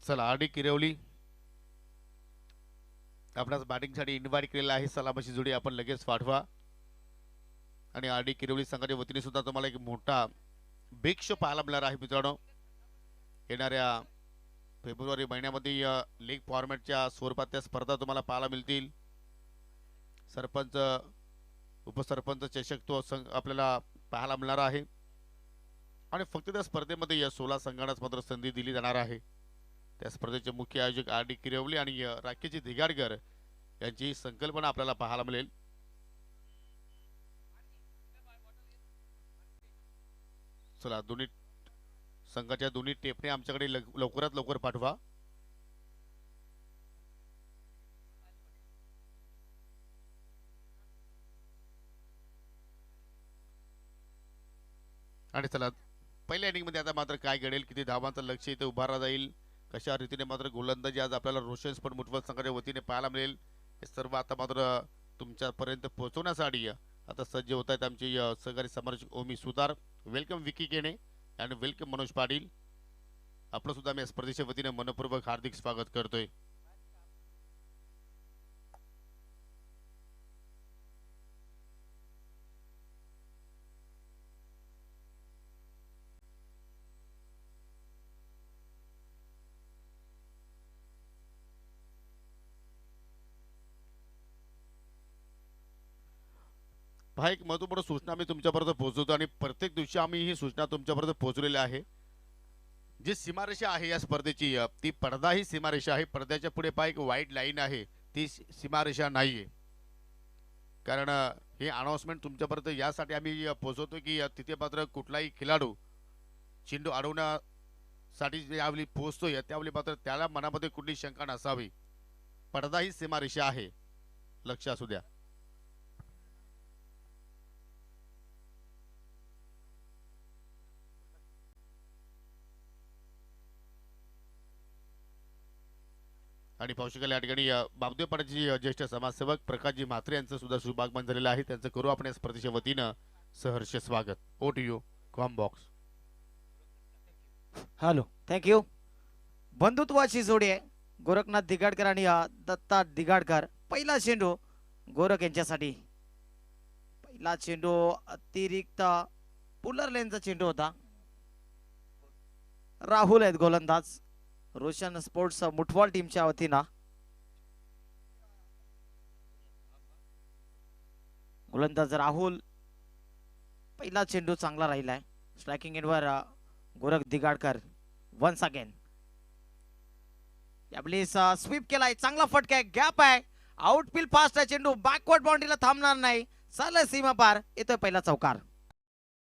चला आर डी किरवली आपणास बॅटिंगसाठी इन्व्हाइट केलेला आहे. सलामची जोडी आपण लगेच पाठवा. आणि आर डी किरवली संघाच्या वतीने सुद्धा तुम्हाला एक मोठा बिग शो पाहायला मिळणार आहे मित्रांनो. येणाऱ्या फेब्रुवारी महिन्यामध्ये लीग फॉर्मॅटच्या स्वरूपात त्या स्पर्धा तुम्हाला पाहायला मिळतील. सरपंच उपसरपंच चषक तो आपल्याला पाहायला मिळणार आहे. आणि फक्त त्या स्पर्धेमध्ये या 16 संघांनाच मात्र संधी दिली जाणार आहे. त्या स्पर्धेचे मुख्य आयोजक आर डी किरवली आणि राकेश दिगाडकर यांची संकल्पना आपल्याला पाहायला मिळेल. चला दोन्ही संघाच्या दोन्ही टेपने आमच्याकडे लवकरात लवकर पाठवा. आणि चला पहिल्या इनिंग मध्ये आता मात्र काय घडेल, किती धावांचं लक्ष इथे उभारला जाईल, कशा रीतीने मात्र गोलंदाजी आज आपल्याला रोशन स्पोर्ट मुठवल संघाच्या वतीने पाहायला मिळेल, हे सर्व आता मात्र तुमच्यापर्यंत पोहोचवण्यासाठी आता सज्ज होत आहेत आमचे सहकारी समालोचक ओमी सुतार. वेलकम विकी केणे आणि वेलकम मनोज पाटील. आपण सुद्धा मी स्पर्धेच्या वतीने मनपूर्वक हार्दिक स्वागत करतोय. पहा एक महत्वपूर्ण सूचना मी तुमच्यापर्यंत पोहोचवतो आणि प्रत्येक दिवशी आम्ही ही सूचना तुमच्यापर्यंत पोहोचवलेली आहे. जी सीमारेषा आहे या स्पर्धेची ती पडदा ही सीमारेषा आहे. पडद्याच्या पुढे पहा एक व्हाईट लाईन आहे, ती सीमारेषा नाहीये. कारण हे अनाउन्समेंट तुमच्यापर्यंत यासाठी आम्ही पोहोचवतो की तिथे मात्र कुठलाही खेळाडू चेंडू अडवण्यासाठी ज्यावेळी पोहोचतोय त्यावेळी मात्र त्याला मनामध्ये कुठली शंका नसावी. पडदा ही सीमारेषा आहे, लक्ष असू द्या. आणि पाहू शकाल या ठिकाणी बाबदेवपाड्याचे ज्येष्ठ समाजसेवक प्रकाशजी म्हात्रे यांचं सुद्धा शुभागमन झालेलं आहे. त्यांचं करू आपण या स्पर्धेच्या वतीनं सहर्ष स्वागत. O T U com box. Hello, thank you. बंधुत्वाची जोडी आहे गोरखनाथ दिगाडकर आणि दत्ता दिगाडकर. पहिला चेंडू गोरख यांच्यासाठी. पहिला चेंडू अतिरिक्त पुलर लेनचा चेंडू होता. राहुल आहेत गोलंदाज रोशन स्पोर्ट्स मुठवाल टीमच्या वतीनं. गोलंदाज राहुल. पहिला चेंडू चांगला राहिलाय. स्ट्रायकिंग एंडवर गोरख दिगाडकर वन्स अगेन. यावेळी स्वीप केलाय, चांगला फटका आहे, गॅप आहे, आउटफील्ड फास्ट आहे चेंडू, बॅकवर्ड बाउंड्रीला थांबणार नाही, सरळ सीमा पार येतोय पहिला चौकार.